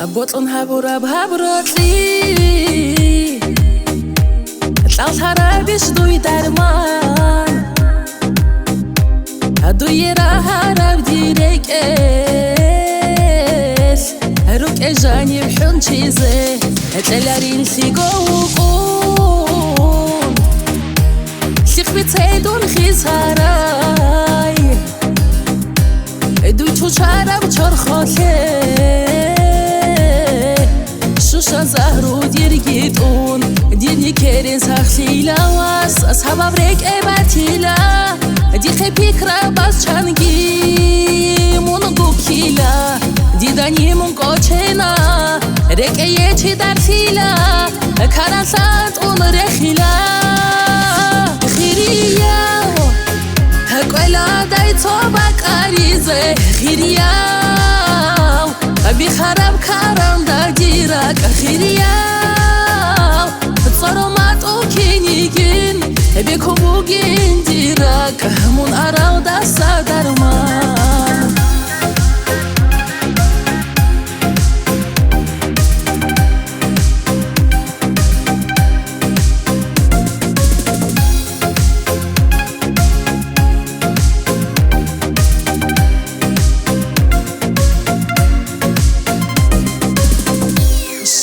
بطن هبورا بهبراتلی لالتارا بیش دوی درمان دوی راه رب دیرکش روک اجانی بحن چیزه تلارین سیگو قون سیخ بیتیدون خیزهارای دوی تو چرب چرخاته شوشا زهرو دیرگیدون دینی کرین سخلیلا واس اصحاب بريك ایباتیلا دی خیپیکرا باز چنگی مونگو کیلا دیدانی مونگو چینا رک ایچی در تیلا کاراسات اون رخیلا خیریا قویلا دای تو بکاریزه خیریا بی خراب کارم در دیرک خیریا صارمات او کینیگین بی کبوگین دیرک همون آراو دستا درمان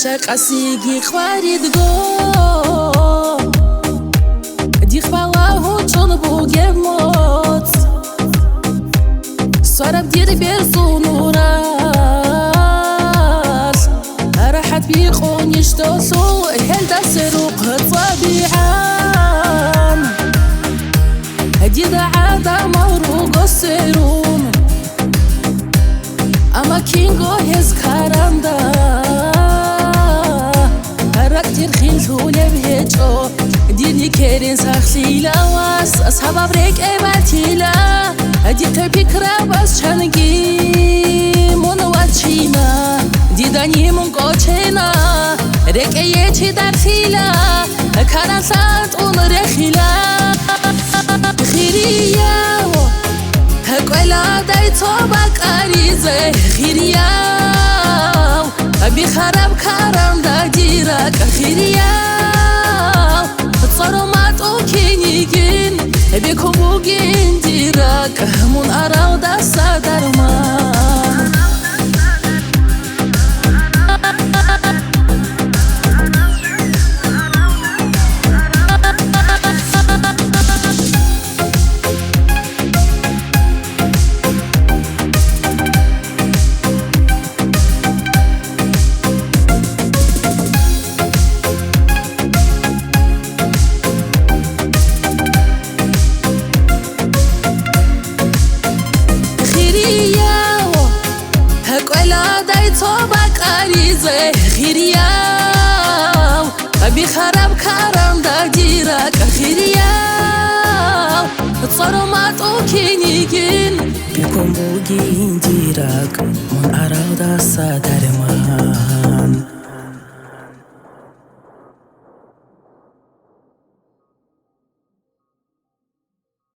شقاسيجي خوارد گو دیخ بالاهو چون بوگه موت سراب دیر برزون وراس راحت بيخونيش دوسو هل دسروق طبيعان هدي عاده موروق السروم اما كينغو هز كاراندا لبهجو ديني كيرين سخليلا واس أصحاب بريك ايباتيلا دي تبكرا باس چنگي منواتشينا ديداني منگو چينا ريك ايچي در تيلا كاراسات اون رخيلا خيريا قويلا داي تو بكاريزه خيريا بی خراب کارم در دیرک خیریا صارمات او کینیگین بی کبوگین دیرک همون آراو دستا درمان تو بکاریزه خیریا بی خراب کارم در دیرک خیریا صارمات او کینیگین بی کن بوگین دیرک من آراو دستا درمان